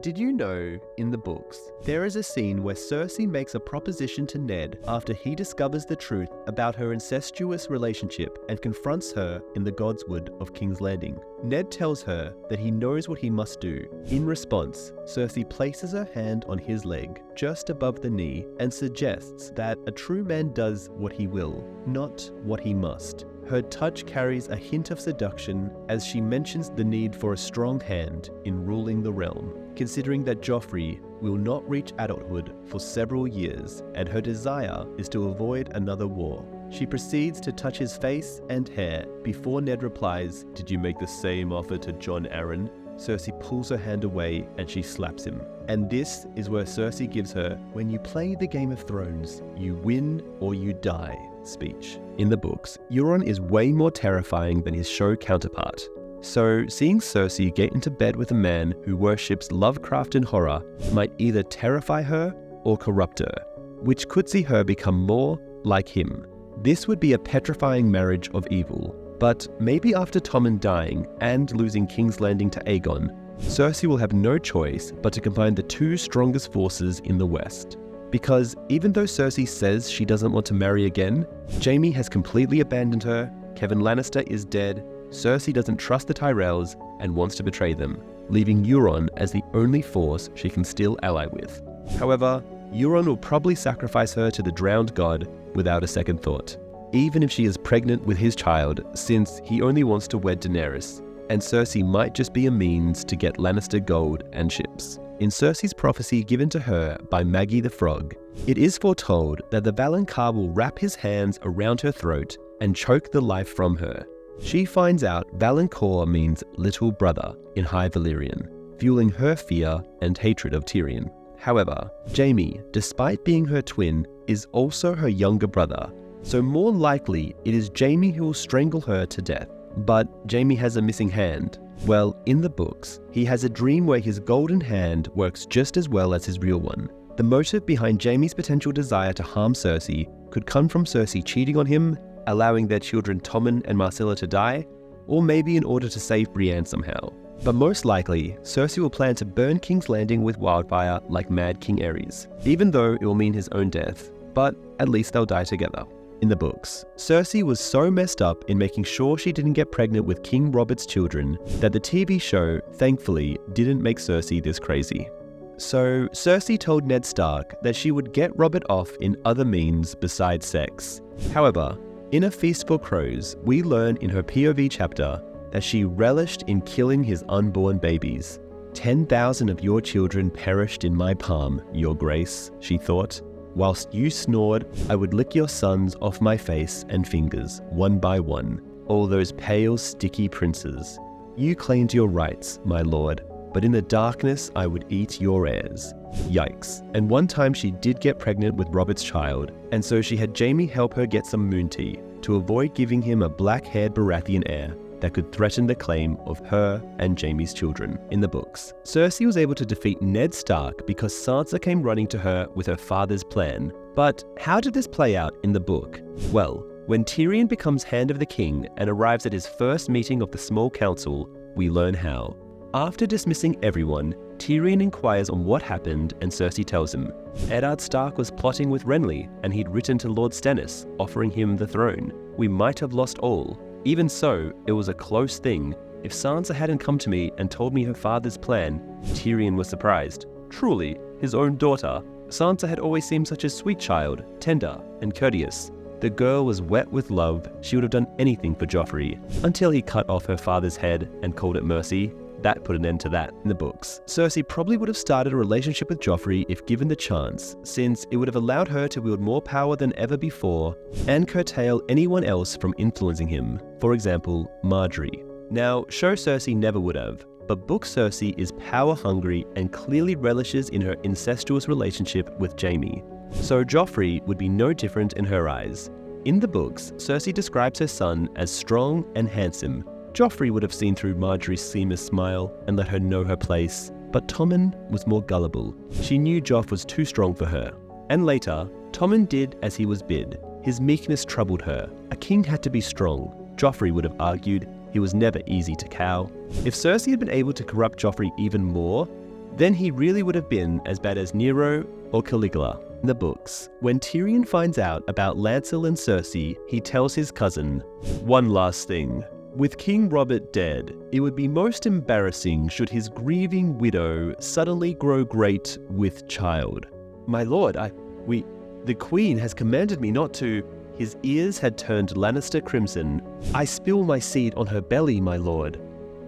Did you know, in the books, there is a scene where Cersei makes a proposition to Ned after he discovers the truth about her incestuous relationship and confronts her in the Godswood of King's Landing. Ned tells her that he knows what he must do. In response, Cersei places her hand on his leg, just above the knee, and suggests that a true man does what he will, not what he must. Her touch carries a hint of seduction as she mentions the need for a strong hand in ruling the realm, considering that Joffrey will not reach adulthood for several years and her desire is to avoid another war. She proceeds to touch his face and hair before Ned replies, "Did you make the same offer to Jon Arryn?" Cersei pulls her hand away and she slaps him. And this is where Cersei gives her, "When you play the Game of Thrones, you win or you die" speech. In the books, Euron is way more terrifying than his show counterpart. So, seeing Cersei get into bed with a man who worships Lovecraft and horror might either terrify her or corrupt her, which could see her become more like him. This would be a petrifying marriage of evil. But maybe after Tommen dying and losing King's Landing to Aegon, Cersei will have no choice but to combine the two strongest forces in the West. Because even though Cersei says she doesn't want to marry again, Jaime has completely abandoned her, Kevan Lannister is dead, Cersei doesn't trust the Tyrells and wants to betray them, leaving Euron as the only force she can still ally with. However, Euron will probably sacrifice her to the drowned god without a second thought, even if she is pregnant with his child, since he only wants to wed Daenerys, and Cersei might just be a means to get Lannister gold and ships. In Cersei's prophecy given to her by Maggie the Frog, it is foretold that the Valonqar will wrap his hands around her throat and choke the life from her. She finds out Valonqar means little brother in High Valyrian, fueling her fear and hatred of Tyrion. However, Jaime, despite being her twin, is also her younger brother, so more likely it is Jaime who will strangle her to death. But Jaime has a missing hand. Well, in the books, he has a dream where his golden hand works just as well as his real one. The motive behind Jaime's potential desire to harm Cersei could come from Cersei cheating on him, allowing their children Tommen and Marcella to die, or maybe in order to save Brienne somehow. But most likely, Cersei will plan to burn King's Landing with wildfire like Mad King Aerys, even though it will mean his own death, but at least they'll die together. In the books, Cersei was so messed up in making sure she didn't get pregnant with King Robert's children that the TV show, thankfully, didn't make Cersei this crazy. So, Cersei told Ned Stark that she would get Robert off in other means besides sex. However, in A Feast for Crows, we learn in her POV chapter that she relished in killing his unborn babies. 10,000 of your children perished in my palm, your grace, she thought. Whilst you snored, I would lick your sons off my face and fingers, one by one, all those pale, sticky princes. You claimed your rights, my lord, but in the darkness I would eat your heirs. Yikes. And one time she did get pregnant with Robert's child, and so she had Jaime help her get some moon tea, to avoid giving him a black-haired Baratheon heir that could threaten the claim of her and Jaime's children. In the books, Cersei was able to defeat Ned Stark because Sansa came running to her with her father's plan. But how did this play out in the book? Well, when Tyrion becomes Hand of the King and arrives at his first meeting of the Small Council, we learn how. After dismissing everyone, Tyrion inquires on what happened and Cersei tells him. Eddard Stark was plotting with Renly and he'd written to Lord Stannis, offering him the throne. We might have lost all. Even so, it was a close thing. If Sansa hadn't come to me and told me her father's plan, Tyrion was surprised. Truly, his own daughter. Sansa had always seemed such a sweet child, tender and courteous. The girl was wet with love. She would have done anything for Joffrey, until he cut off her father's head and called it mercy. That put an end to that in the books. Cersei probably would have started a relationship with Joffrey if given the chance, since it would have allowed her to wield more power than ever before and curtail anyone else from influencing him, for example, Margaery. Now, show Cersei never would have, but book Cersei is power-hungry and clearly relishes in her incestuous relationship with Jaime. So Joffrey would be no different in her eyes. In the books, Cersei describes her son as strong and handsome. Joffrey would have seen through Margaery's seamless smile and let her know her place, but Tommen was more gullible. She knew Joff was too strong for her. And later, Tommen did as he was bid. His meekness troubled her. A king had to be strong. Joffrey would have argued he was never easy to cow. If Cersei had been able to corrupt Joffrey even more, then he really would have been as bad as Nero or Caligula. In the books, when Tyrion finds out about Lancel and Cersei, he tells his cousin, "One last thing. With King Robert dead, it would be most embarrassing should his grieving widow suddenly grow great with child." "My lord, the Queen has commanded me not to..." His ears had turned Lannister crimson. "I spill my seed on her belly, my lord."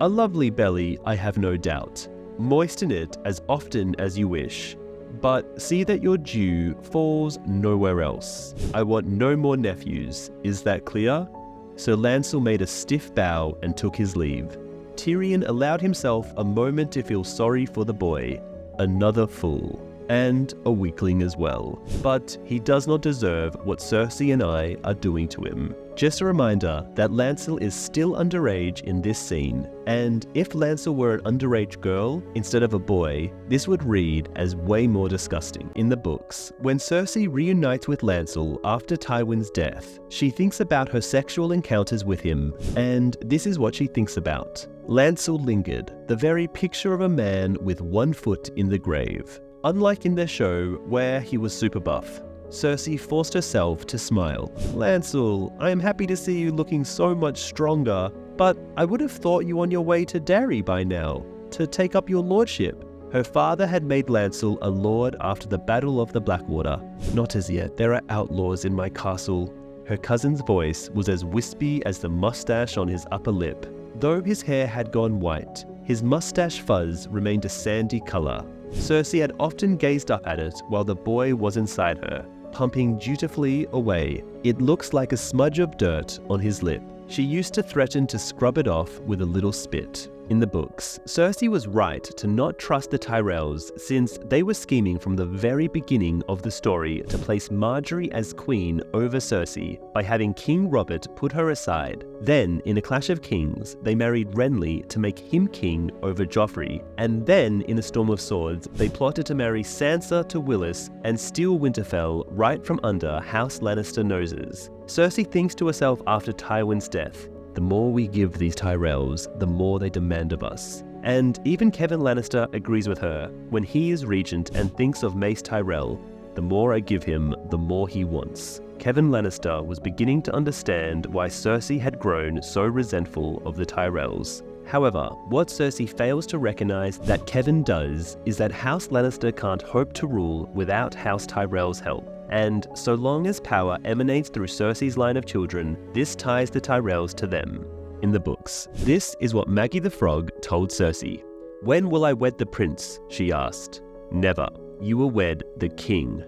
"A lovely belly, I have no doubt. Moisten it as often as you wish. But see that your dew falls nowhere else. I want no more nephews. Is that clear?" Sir Lancel made a stiff bow and took his leave. Tyrion allowed himself a moment to feel sorry for the boy. Another fool. And a weakling as well. But he does not deserve what Cersei and I are doing to him. Just a reminder that Lancel is still underage in this scene, and if Lancel were an underage girl instead of a boy, this would read as way more disgusting. In the books, when Cersei reunites with Lancel after Tywin's death, she thinks about her sexual encounters with him, and this is what she thinks about. Lancel lingered, the very picture of a man with one foot in the grave. Unlike in their show, where he was super buff, Cersei forced herself to smile. "Lancel, I am happy to see you looking so much stronger, but I would have thought you on your way to Darry by now, to take up your lordship." Her father had made Lancel a lord after the Battle of the Blackwater. "Not as yet, there are outlaws in my castle." Her cousin's voice was as wispy as the mustache on his upper lip. Though his hair had gone white, his mustache fuzz remained a sandy color. Cersei had often gazed up at it while the boy was inside her, pumping dutifully away. "It looks like a smudge of dirt on his lip." She used to threaten to scrub it off with a little spit. In the books, Cersei was right to not trust the Tyrells since they were scheming from the very beginning of the story to place Margaery as queen over Cersei by having King Robert put her aside. Then, in A Clash of Kings, they married Renly to make him king over Joffrey, and then in A Storm of Swords, they plotted to marry Sansa to Willis and steal Winterfell right from under House Lannister noses. Cersei thinks to herself after Tywin's death, "The more we give these Tyrells, the more they demand of us." And even Kevan Lannister agrees with her when he is regent and thinks of Mace Tyrell, "The more I give him, the more he wants." Kevan Lannister was beginning to understand why Cersei had grown so resentful of the Tyrells. However, what Cersei fails to recognize that Kevan does is that House Lannister can't hope to rule without House Tyrell's help. And so long as power emanates through Cersei's line of children, this ties the Tyrells to them. In the books, this is what Maggie the Frog told Cersei. "When will I wed the prince?" she asked. "Never. You will wed the king."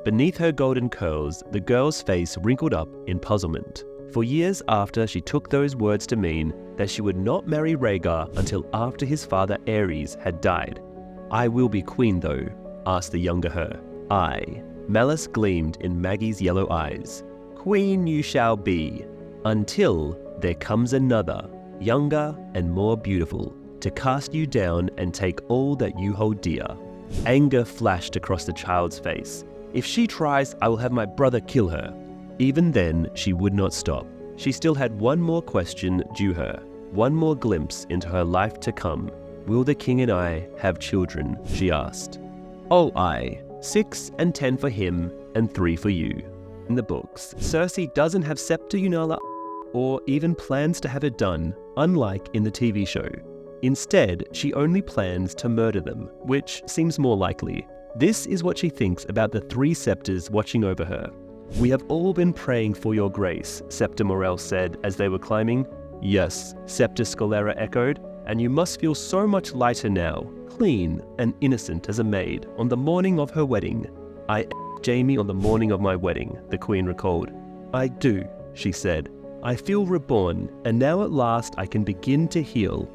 Beneath her golden curls, the girl's face wrinkled up in puzzlement. For years after, she took those words to mean that she would not marry Rhaegar until after his father Aerys had died. "I will be queen though?" asked the younger her. "Aye." Malice gleamed in Maggie's yellow eyes. "Queen you shall be, until there comes another, younger and more beautiful, to cast you down and take all that you hold dear." Anger flashed across the child's face. "If she tries, I will have my brother kill her." Even then, she would not stop. She still had one more question due her, one more glimpse into her life to come. "Will the king and I have children?" she asked. "Oh, aye. 6 and 10 for him, and 3 for you." In the books, Cersei doesn't have Septa Unala or even plans to have it done, unlike in the TV show. Instead, she only plans to murder them, which seems more likely. This is what she thinks about the 3 Septas watching over her. "We have all been praying for your grace," Septa Morell said as they were climbing. "Yes," Septa Scalera echoed, "and you must feel so much lighter now, clean and innocent as a maid, on the morning of her wedding." "I Jaime on the morning of my wedding," the Queen recalled. "I do," she said. "I feel reborn, and now at last I can begin to heal."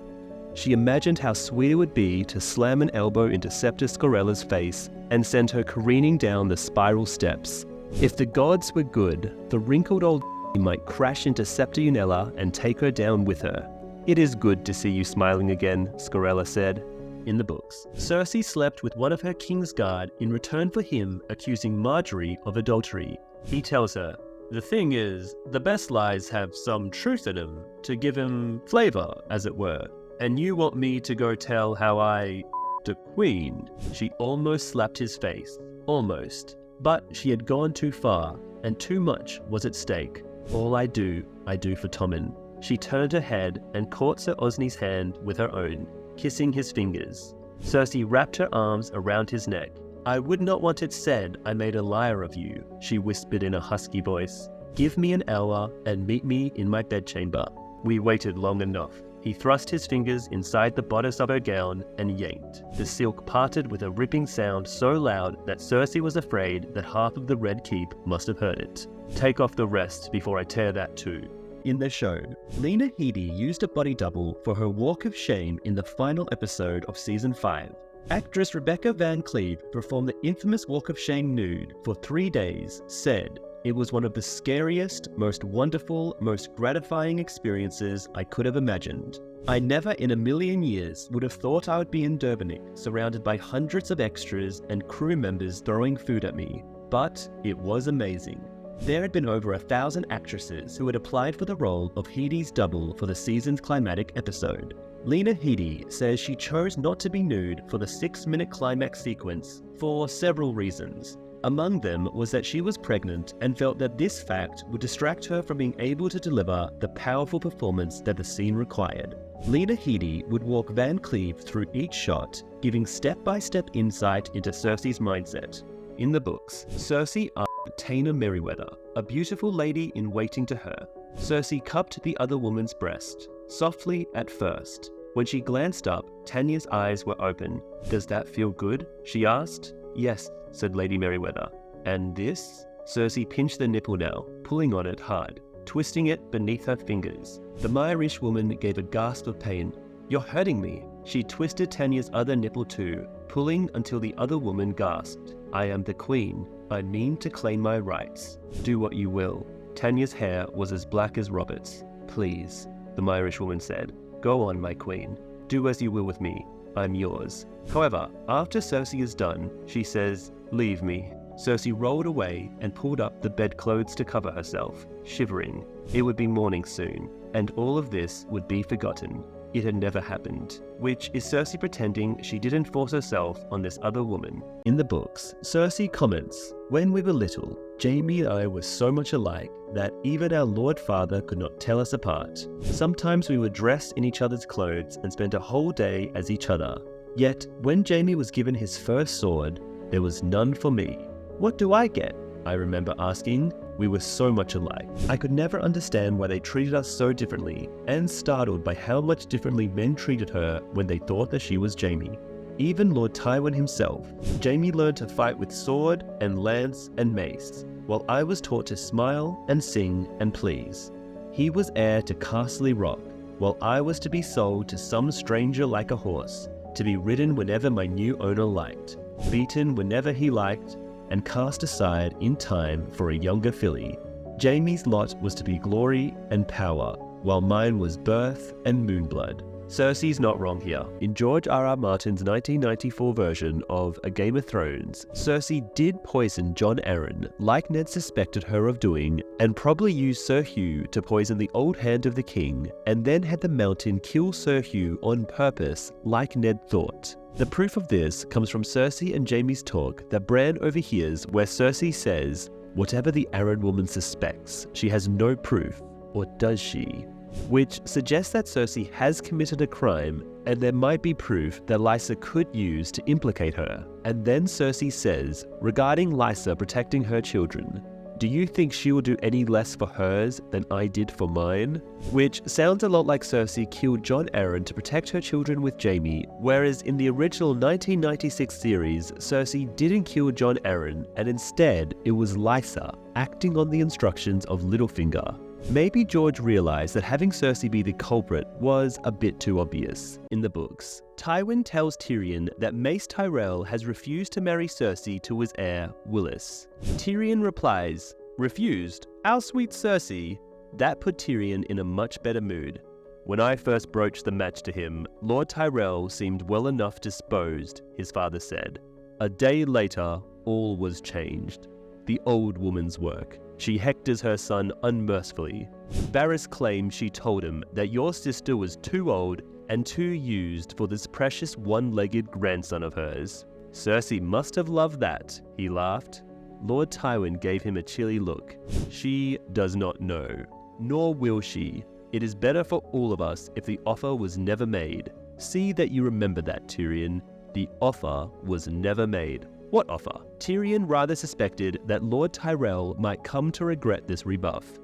She imagined how sweet it would be to slam an elbow into Septa Scarella's face and send her careening down the spiral steps. If the gods were good, the wrinkled old might crash into Septa Unella and take her down with her. "It is good to see you smiling again," Scarella said. In the books, Cersei slept with one of her king's guard in return for him accusing Margaery of adultery. He tells her, "The thing is, the best lies have some truth in them, to give him flavor, as it were. And you want me to go tell how I Dr. Queen. She almost slapped his face. Almost. But she had gone too far, and too much was at stake. All I do for Tommen. She turned her head and caught Sir Osney's hand with her own, kissing his fingers. Cersei wrapped her arms around his neck. I would not want it said I made a liar of you, she whispered in a husky voice. Give me an hour and meet me in my bedchamber. We waited long enough. He thrust his fingers inside the bodice of her gown and yanked. The silk parted with a ripping sound so loud that Cersei was afraid that half of the Red Keep must have heard it. Take off the rest before I tear that too. In the show, Lena Headey used a body double for her walk of shame in the final episode of Season 5. Actress Rebecca Van Cleve performed the infamous walk of shame nude for 3 days, said, "It was one of the scariest, most wonderful, most gratifying experiences I could have imagined. I never in a million years would have thought I would be in Durbanik, surrounded by hundreds of extras and crew members throwing food at me, but it was amazing." There had been over 1,000 actresses who had applied for the role of Headey's double for the season's climactic episode. Lena Headey says she chose not to be nude for the 6-minute climax sequence for several reasons. Among them was that she was pregnant and felt that this fact would distract her from being able to deliver the powerful performance that the scene required. Lena Headey would walk Van Cleve through each shot, giving step-by-step insight into Cersei's mindset. In the books, Cersei asked Taena Merryweather, a beautiful lady in waiting to her. Cersei cupped the other woman's breast, softly at first. When she glanced up, Tanya's eyes were open. "Does that feel good?" she asked. "Yes," said Lady Merryweather. "And this?" Cersei pinched the nipple now, pulling on it hard, twisting it beneath her fingers. The Myrish woman gave a gasp of pain. "You're hurting me." She twisted Tanya's other nipple too, pulling until the other woman gasped. "I am the queen. I mean to claim my rights. Do what you will." Tanya's hair was as black as Robert's. "Please," the Myrish woman said. "Go on, my queen. Do as you will with me. I'm yours." However, after Cersei is done, she says, "Leave me." Cersei rolled away and pulled up the bedclothes to cover herself, shivering. It would be morning soon, and all of this would be forgotten. It had never happened, which is Cersei pretending she didn't force herself on this other woman. In the books, Cersei comments, "When we were little, Jaime and I were so much alike that even our Lord Father could not tell us apart. Sometimes we would dress in each other's clothes and spend a whole day as each other. Yet, when Jaime was given his first sword, there was none for me. What do I get?" I remember asking. We were so much alike. I could never understand why they treated us so differently, and startled by how much differently men treated her when they thought that she was Jaime. Even Lord Tywin himself. Jaime learned to fight with sword and lance and mace, while I was taught to smile and sing and please. He was heir to Castle Rock, while I was to be sold to some stranger like a horse, to be ridden whenever my new owner liked, beaten whenever he liked, and cast aside in time for a younger filly. Jaime's lot was to be glory and power, while mine was birth and moonblood. Cersei's not wrong here. In George R.R. Martin's 1994 version of A Game of Thrones, Cersei did poison Jon Arryn, like Ned suspected her of doing, and probably used Sir Hugh to poison the Old Hand of the King, and then had the Mountain kill Sir Hugh on purpose, like Ned thought. The proof of this comes from Cersei and Jaime's talk that Bran overhears, where Cersei says, "Whatever the Arryn woman suspects, she has no proof, or does she?" Which suggests that Cersei has committed a crime, and there might be proof that Lysa could use to implicate her. And then Cersei says, regarding Lysa protecting her children, "Do you think she will do any less for hers than I did for mine?" Which sounds a lot like Cersei killed Jon Arryn to protect her children with Jaime, whereas in the original 1996 series, Cersei didn't kill Jon Arryn, and instead it was Lysa, acting on the instructions of Littlefinger. Maybe George realized that having Cersei be the culprit was a bit too obvious. In the books, Tywin tells Tyrion that Mace Tyrell has refused to marry Cersei to his heir, Willis. Tyrion replies, "Refused? Our sweet Cersei?" That put Tyrion in a much better mood. "When I first broached the match to him, Lord Tyrell seemed well enough disposed," his father said. A day later, all was changed. The old woman's work. She hectors her son unmercifully. Varys claims she told him that your sister was too old and too used for this precious one-legged grandson of hers. Cersei must have loved that, he laughed. Lord Tywin gave him a chilly look. She does not know, nor will she. It is better for all of us if the offer was never made. See that you remember that, Tyrion. The offer was never made. What offer? Tyrion rather suspected that Lord Tyrell might come to regret this rebuff.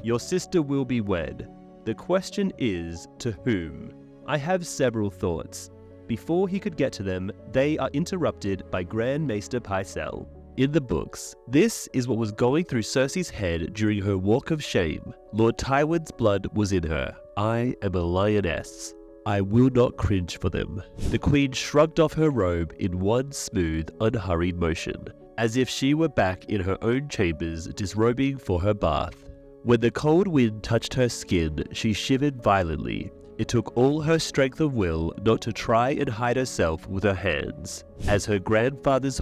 Your sister will be wed. The question is, to whom? I have several thoughts. Before he could get to them, they are interrupted by Grand Maester Pycelle. In the books, this is what was going through Cersei's head during her walk of shame. Lord Tywin's blood was in her. I am a lioness. I will not cringe for them. The Queen shrugged off her robe in one smooth, unhurried motion, as if she were back in her own chambers disrobing for her bath. When the cold wind touched her skin, she shivered violently. It took all her strength of will not to try and hide herself with her hands, as her grandfather's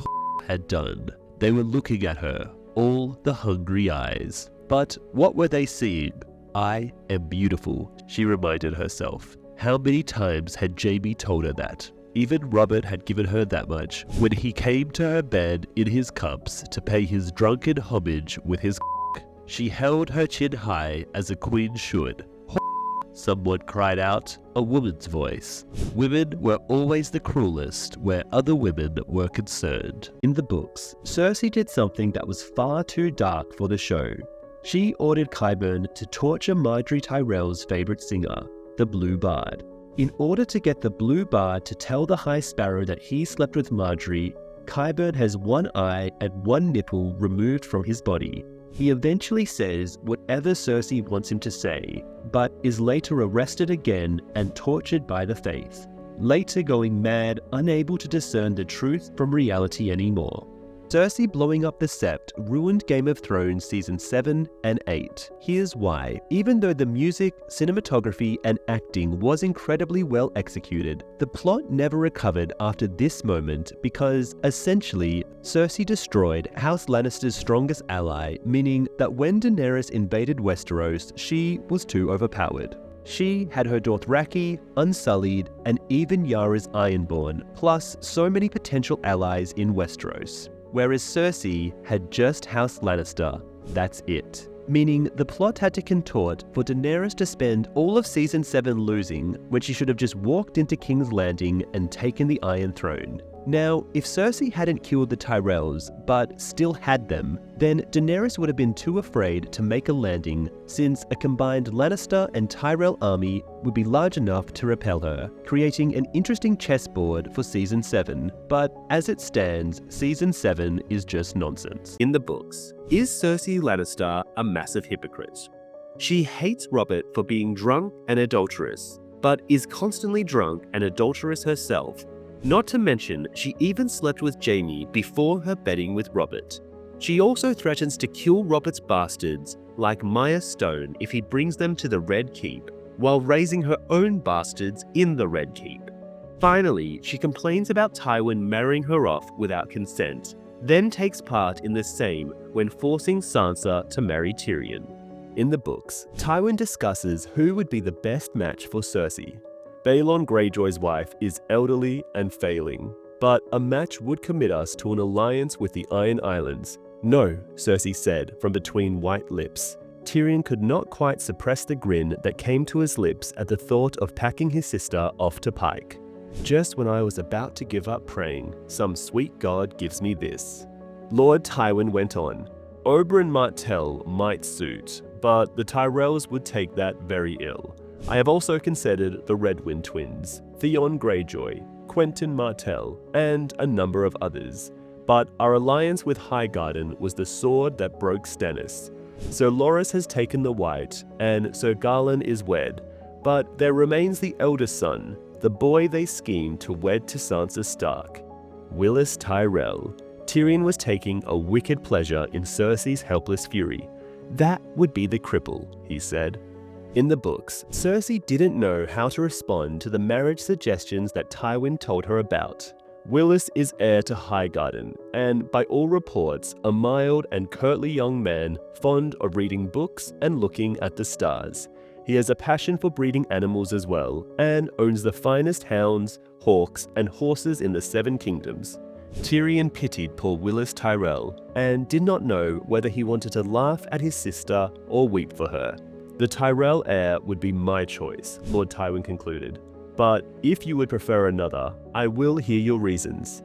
had done. They were looking at her, all the hungry eyes. But what were they seeing? I am beautiful, she reminded herself. How many times had Jaime told her that? Even Robert had given her that much when he came to her bed in his cups to pay his drunken homage with his She held her chin high as a queen should. Someone cried out, a woman's voice. Women were always the cruelest where other women were concerned. In the books, Cersei did something that was far too dark for the show. She ordered Qyburn to torture Margaery Tyrell's favorite singer, the Blue Bard. In order to get the Blue Bard to tell the High Sparrow that he slept with Margaery, Qyburn has one eye and one nipple removed from his body. He eventually says whatever Cersei wants him to say, but is later arrested again and tortured by the Faith, later going mad, unable to discern the truth from reality anymore. Cersei blowing up the Sept ruined Game of Thrones Season 7 and 8. Here's why. Even though the music, cinematography, and acting was incredibly well executed, the plot never recovered after this moment because, essentially, Cersei destroyed House Lannister's strongest ally, meaning that when Daenerys invaded Westeros, she was too overpowered. She had her Dothraki, Unsullied, and even Yara's Ironborn, plus so many potential allies in Westeros. Whereas Cersei had just House Lannister, that's it. Meaning the plot had to contort for Daenerys to spend all of Season 7 losing when she should have just walked into King's Landing and taken the Iron Throne. Now, if Cersei hadn't killed the Tyrells, but still had them, then Daenerys would have been too afraid to make a landing, since a combined Lannister and Tyrell army would be large enough to repel her, creating an interesting chessboard for Season 7. But as it stands, Season 7 is just nonsense. In the books, is Cersei Lannister a massive hypocrite? She hates Robert for being drunk and adulterous, but is constantly drunk and adulterous herself. Not to mention, she even slept with Jaime before her bedding with Robert. She also threatens to kill Robert's bastards, like Maya Stone, if he brings them to the Red Keep, while raising her own bastards in the Red Keep. Finally, she complains about Tywin marrying her off without consent, then takes part in the same when forcing Sansa to marry Tyrion. In the books, Tywin discusses who would be the best match for Cersei. Balon Greyjoy's wife is elderly and failing, but a match would commit us to an alliance with the Iron Islands. No, Cersei said from between white lips. Tyrion could not quite suppress the grin that came to his lips at the thought of packing his sister off to Pike. Just when I was about to give up praying, some sweet god gives me this. Lord Tywin went on. Oberyn Martell might suit, but the Tyrells would take that very ill. I have also considered the Redwyne twins, Theon Greyjoy, Quentyn Martell, and a number of others. But our alliance with Highgarden was the sword that broke Stannis. Sir Loras has taken the white, and Sir Garland is wed. But there remains the eldest son, the boy they schemed to wed to Sansa Stark. Willis Tyrell. Tyrion was taking a wicked pleasure in Cersei's helpless fury. That would be the cripple, he said. In the books, Cersei didn't know how to respond to the marriage suggestions that Tywin told her about. Willis is heir to Highgarden, and by all reports, a mild and courtly young man fond of reading books and looking at the stars. He has a passion for breeding animals as well, and owns the finest hounds, hawks, and horses in the Seven Kingdoms. Tyrion pitied poor Willis Tyrell, and did not know whether he wanted to laugh at his sister or weep for her. The Tyrell heir would be my choice, Lord Tywin concluded. But if you would prefer another, I will hear your reasons.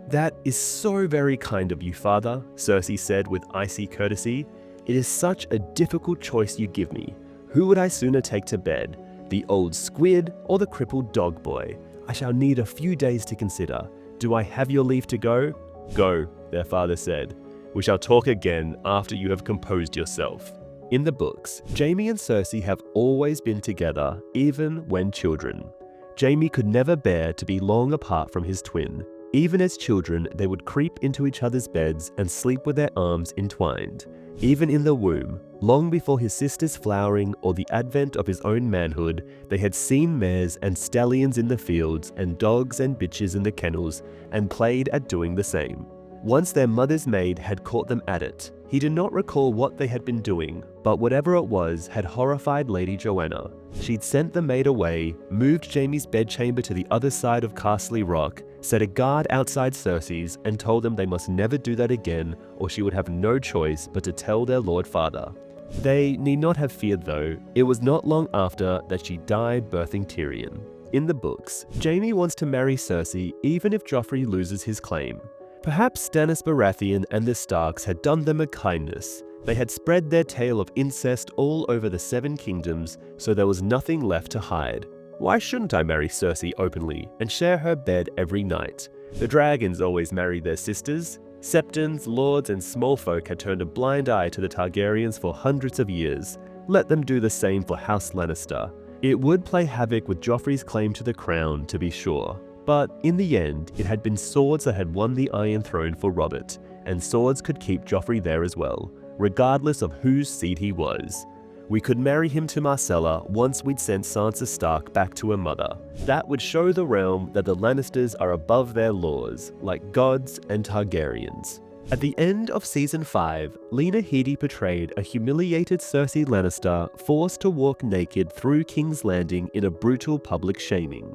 That is so very kind of you, father, Cersei said with icy courtesy. It is such a difficult choice you give me. Who would I sooner take to bed, the old squid or the crippled dog boy? I shall need a few days to consider. Do I have your leave to go? Go, their father said. We shall talk again after you have composed yourself. In the books, Jaime and Cersei have always been together, even when children. Jaime could never bear to be long apart from his twin. Even as children, they would creep into each other's beds and sleep with their arms entwined. Even in the womb, long before his sister's flowering or the advent of his own manhood, they had seen mares and stallions in the fields and dogs and bitches in the kennels, and played at doing the same. Once their mother's maid had caught them at it. He did not recall what they had been doing, but whatever it was had horrified Lady Joanna. She'd sent the maid away, moved Jaime's bedchamber to the other side of Castle Rock, set a guard outside Cersei's, and told them they must never do that again, or she would have no choice but to tell their Lord Father. They need not have feared though. It was not long after that she died birthing Tyrion. In the books, Jaime wants to marry Cersei even if Joffrey loses his claim. Perhaps Stannis Baratheon and the Starks had done them a kindness. They had spread their tale of incest all over the Seven Kingdoms, so there was nothing left to hide. Why shouldn't I marry Cersei openly and share her bed every night? The dragons always married their sisters. Septons, lords, and small folk had turned a blind eye to the Targaryens for hundreds of years. Let them do the same for House Lannister. It would play havoc with Joffrey's claim to the crown, to be sure. But in the end, it had been swords that had won the Iron Throne for Robert, and swords could keep Joffrey there as well, regardless of whose seed he was. We could marry him to Myrcella once we'd sent Sansa Stark back to her mother. That would show the realm that the Lannisters are above their laws, like gods and Targaryens. At the end of Season 5, Lena Headey portrayed a humiliated Cersei Lannister forced to walk naked through King's Landing in a brutal public shaming.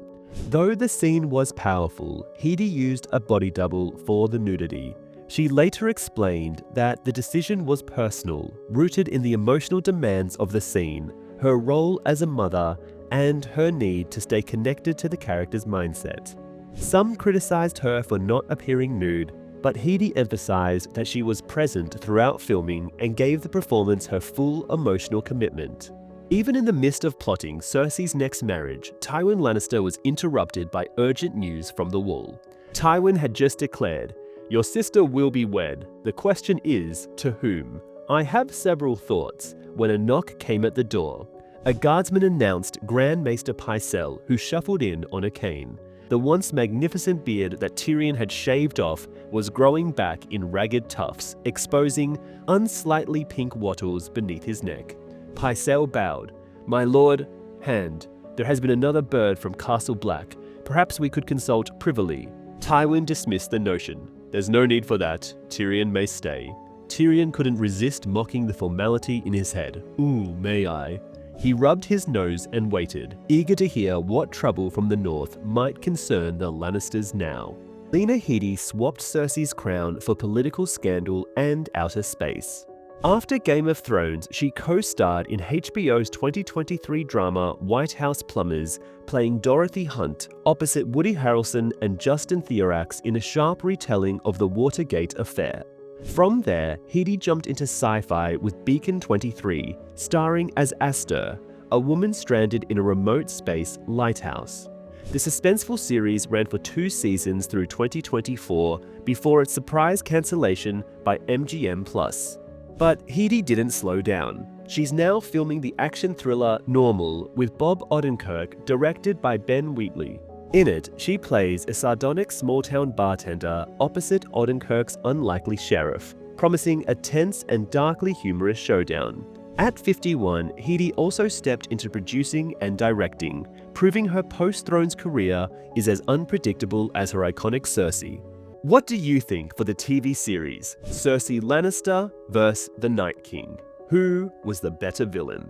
Though the scene was powerful, Headey used a body double for the nudity. She later explained that the decision was personal, rooted in the emotional demands of the scene, her role as a mother, and her need to stay connected to the character's mindset. Some criticized her for not appearing nude, but Headey emphasized that she was present throughout filming and gave the performance her full emotional commitment. Even in the midst of plotting Cersei's next marriage, Tywin Lannister was interrupted by urgent news from the Wall. Tywin had just declared, "Your sister will be wed. The question is, to whom?" I have several thoughts, when a knock came at the door. A guardsman announced Grand Maester Pycelle, who shuffled in on a cane. The once magnificent beard that Tyrion had shaved off was growing back in ragged tufts, exposing unslightly pink wattles beneath his neck. Pycelle bowed. "My lord, hand. There has been another bird from Castle Black. Perhaps we could consult privily." Tywin dismissed the notion. "There's no need for that. Tyrion may stay." Tyrion couldn't resist mocking the formality in his head. "Ooh, may I?" He rubbed his nose and waited, eager to hear what trouble from the north might concern the Lannisters now. Lena Headey swapped Cersei's crown for political scandal and outer space. After Game of Thrones, she co-starred in HBO's 2023 drama White House Plumbers, playing Dorothy Hunt opposite Woody Harrelson and Justin Theroux in a sharp retelling of the Watergate affair. From there, Headey jumped into sci-fi with Beacon 23, starring as Aster, a woman stranded in a remote space lighthouse. The suspenseful series ran for 2 seasons through 2024 before its surprise cancellation by MGM+. But Headey didn't slow down. She's now filming the action thriller Normal with Bob Odenkirk, directed by Ben Wheatley. In it, she plays a sardonic small-town bartender opposite Odenkirk's unlikely sheriff, promising a tense and darkly humorous showdown. At 51, Headey also stepped into producing and directing, proving her post-Thrones career is as unpredictable as her iconic Cersei. What do you think for the TV series Cersei Lannister vs. the Night King? Who was the better villain?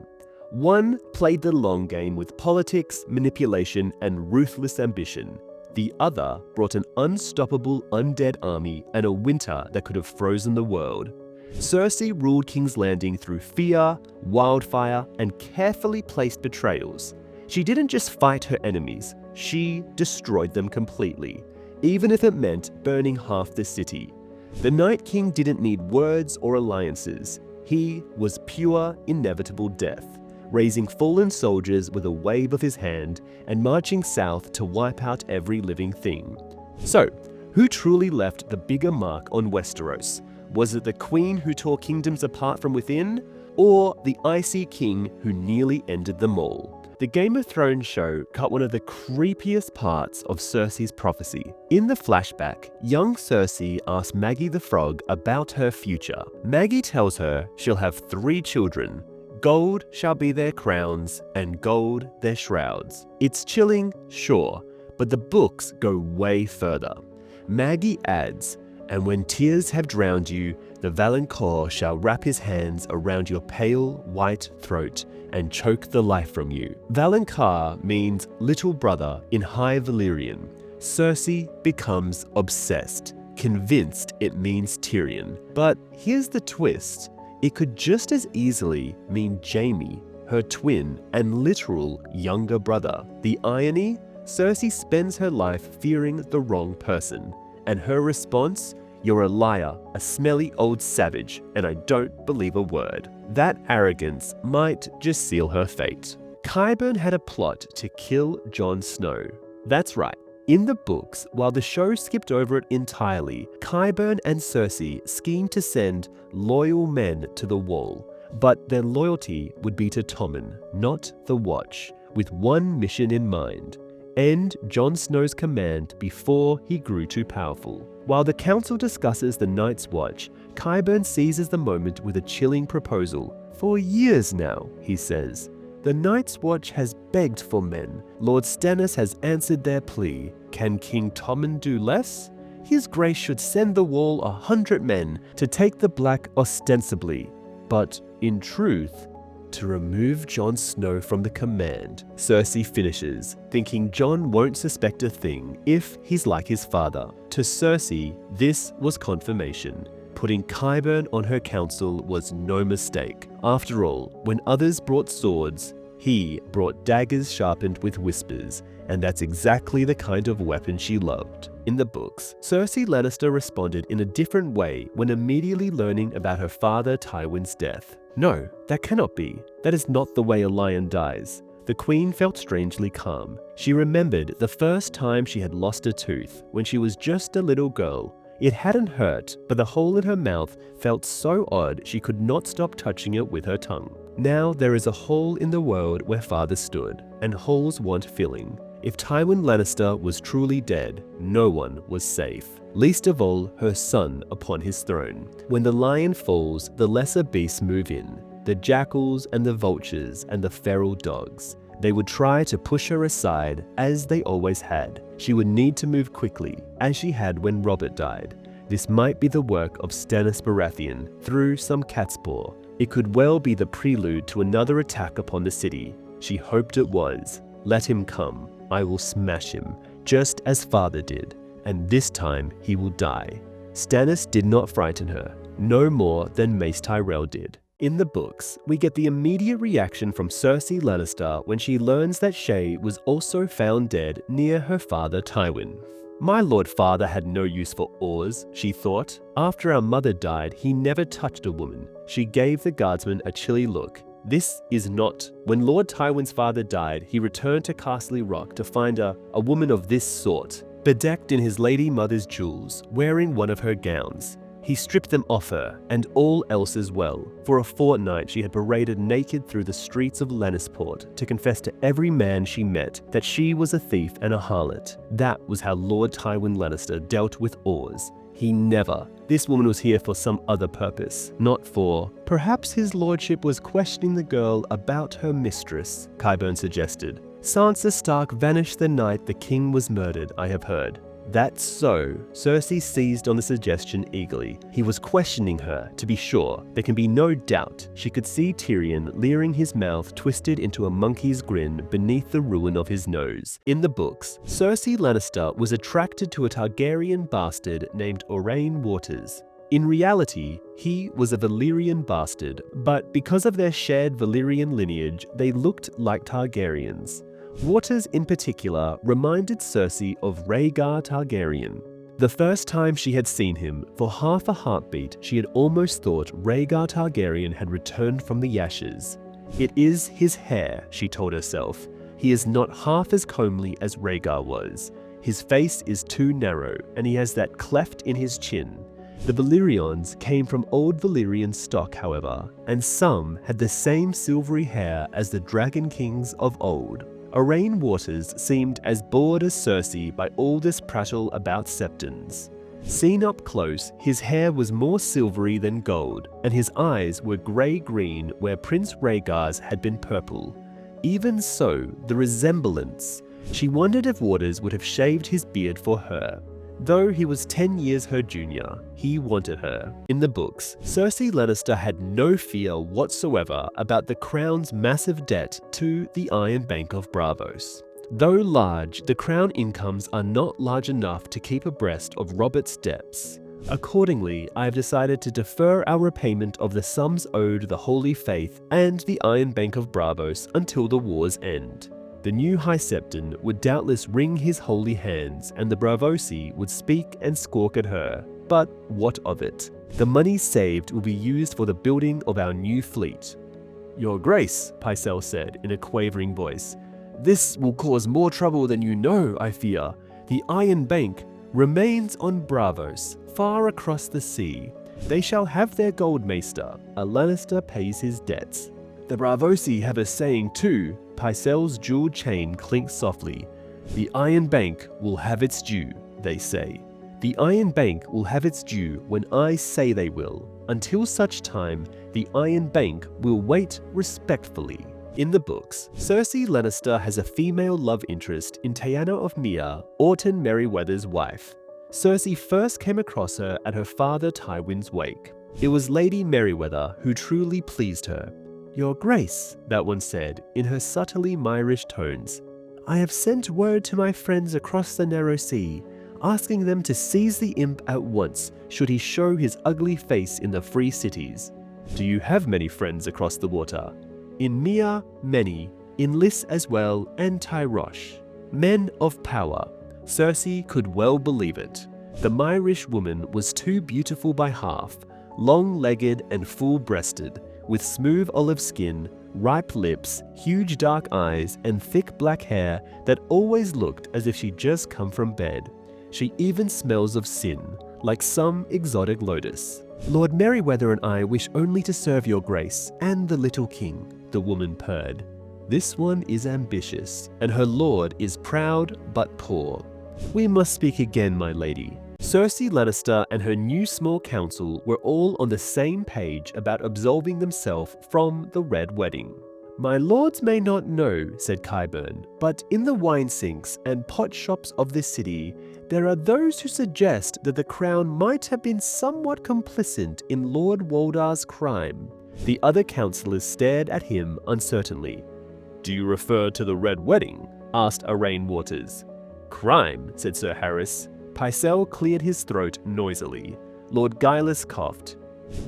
One played the long game with politics, manipulation, and ruthless ambition. The other brought an unstoppable undead army and a winter that could have frozen the world. Cersei ruled King's Landing through fear, wildfire, and carefully placed betrayals. She didn't just fight her enemies, she destroyed them completely, even if it meant burning half the city. The Night King didn't need words or alliances. He was pure, inevitable death, raising fallen soldiers with a wave of his hand and marching south to wipe out every living thing. So, who truly left the bigger mark on Westeros? Was it the queen who tore kingdoms apart from within, or the icy king who nearly ended them all? The Game of Thrones show cut one of the creepiest parts of Cersei's prophecy. In the flashback, young Cersei asks Maggie the Frog about her future. Maggie tells her she'll have 3 children. Gold shall be their crowns, and gold their shrouds. It's chilling, sure, but the books go way further. Maggie adds, "And when tears have drowned you, the Valancourt shall wrap his hands around your pale, white throat and choke the life from you." Valancourt means little brother in High Valyrian. Cersei becomes obsessed, convinced it means Tyrion. But here's the twist. It could just as easily mean Jaime, her twin and literal younger brother. The irony? Cersei spends her life fearing the wrong person. And her response? "You're a liar, a smelly old savage, and I don't believe a word." That arrogance might just seal her fate. Qyburn had a plot to kill Jon Snow. That's right. In the books, while the show skipped over it entirely, Qyburn and Cersei schemed to send loyal men to the Wall. But their loyalty would be to Tommen, not the Watch, with one mission in mind: end Jon Snow's command before he grew too powerful. While the council discusses the Night's Watch, Qyburn seizes the moment with a chilling proposal. "For years now," he says, "the Night's Watch has begged for men. Lord Stannis has answered their plea. Can King Tommen do less? His Grace should send the Wall 100 men to take the Black ostensibly, but in truth, to remove Jon Snow from the command." Cersei finishes, thinking Jon won't suspect a thing if he's like his father. To Cersei, this was confirmation. Putting Qyburn on her council was no mistake. After all, when others brought swords, he brought daggers sharpened with whispers, and that's exactly the kind of weapon she loved. In the books, Cersei Lannister responded in a different way when immediately learning about her father Tywin's death. No, that cannot be. That is not the way a lion dies. The queen felt strangely calm. She remembered the first time she had lost a tooth, when she was just a little girl. It hadn't hurt, but the hole in her mouth felt so odd she could not stop touching it with her tongue. Now there is a hole in the world where father stood, and holes want filling. If Tywin Lannister was truly dead, no one was safe. Least of all, her son upon his throne. When the lion falls, the lesser beasts move in. The jackals and the vultures and the feral dogs. They would try to push her aside, as they always had. She would need to move quickly, as she had when Robert died. This might be the work of Stannis Baratheon, through some catspaw. It could well be the prelude to another attack upon the city. She hoped it was. Let him come. I will smash him, just as father did. And this time he will die. Stannis did not frighten her, no more than Mace Tyrell did. In the books, we get the immediate reaction from Cersei Lannister when she learns that Shae was also found dead near her father Tywin. My lord father had no use for oars, she thought. After our mother died, he never touched a woman. She gave the guardsman a chilly look. This is not. When Lord Tywin's father died, he returned to Castle Rock to find a woman of this sort, bedecked in his lady mother's jewels, wearing one of her gowns. He stripped them off her, and all else as well. For a fortnight she had paraded naked through the streets of Lannisport to confess to every man she met that she was a thief and a harlot. That was how Lord Tywin Lannister dealt with oars. He never. This woman was here for some other purpose, not for... Perhaps his lordship was questioning the girl about her mistress, Qyburn suggested. Sansa Stark vanished the night the king was murdered, I have heard. That's so. Cersei seized on the suggestion eagerly. He was questioning her, to be sure. There can be no doubt. She could see Tyrion leering his mouth twisted into a monkey's grin beneath the ruin of his nose. In the books, Cersei Lannister was attracted to a Targaryen bastard named Orain Waters. In reality, he was a Valyrian bastard, but because of their shared Valyrian lineage, they looked like Targaryens. Waters in particular reminded Cersei of Rhaegar Targaryen. The first time she had seen him, for half a heartbeat, she had almost thought Rhaegar Targaryen had returned from the ashes. It is his hair, she told herself. He is not half as comely as Rhaegar was. His face is too narrow, and he has that cleft in his chin. The Valyrians came from old Valyrian stock, however, and some had the same silvery hair as the Dragon Kings of old. Orain Waters seemed as bored as Cersei by all this prattle about septons. Seen up close, his hair was more silvery than gold, and his eyes were grey-green where Prince Rhaegar's had been purple. Even so, the resemblance. She wondered if Waters would have shaved his beard for her. Though he was 10 years her junior, he wanted her. In the books, Cersei Lannister had no fear whatsoever about the crown's massive debt to the Iron Bank of Braavos. Though large, the crown incomes are not large enough to keep abreast of Robert's debts. Accordingly, I have decided to defer our repayment of the sums owed the Holy Faith and the Iron Bank of Braavos until the war's end. The new High Septon would doubtless wring his holy hands, and the Braavosi would speak and squawk at her. But what of it? The money saved will be used for the building of our new fleet. "Your Grace," Pycelle said in a quavering voice, "this will cause more trouble than you know, I fear. The Iron Bank remains on Braavos, far across the sea. They shall have their gold maester. A Lannister pays his debts. The Braavosi have a saying too." Pycelle's jeweled chain clinked softly. "The Iron Bank will have its due," they say. "The Iron Bank will have its due when I say they will. Until such time, the Iron Bank will wait respectfully." In the books, Cersei Lannister has a female love interest in Tyanna of Mere, Orton Merryweather's wife. Cersei first came across her at her father Tywin's wake. It was Lady Merryweather who truly pleased her. "Your Grace," that one said, in her subtly Myrish tones, "I have sent word to my friends across the narrow sea, asking them to seize the imp at once, should he show his ugly face in the free cities." "Do you have many friends across the water?" "In Mere, many. In Lys as well, and Tyrosh. Men of power." Cersei could well believe it. The Myrish woman was too beautiful by half, long-legged and full-breasted, with smooth olive skin, ripe lips, huge dark eyes, and thick black hair that always looked as if she'd just come from bed. She even smells of sin, like some exotic lotus. "Lord Merryweather and I wish only to serve your Grace and the little king," the woman purred. "This one is ambitious, and her lord is proud but poor. We must speak again, my lady." Cersei Lannister and her new small council were all on the same page about absolving themselves from the Red Wedding. "My lords may not know," said Qyburn, "but in the wine sinks and pot shops of this city, there are those who suggest that the crown might have been somewhat complicit in Lord Waldar's crime." The other councillors stared at him uncertainly. "Do you refer to the Red Wedding?" asked Orain Waters. "Crime," said Sir Harris. Pycelle cleared his throat noisily. Lord Gillis coughed.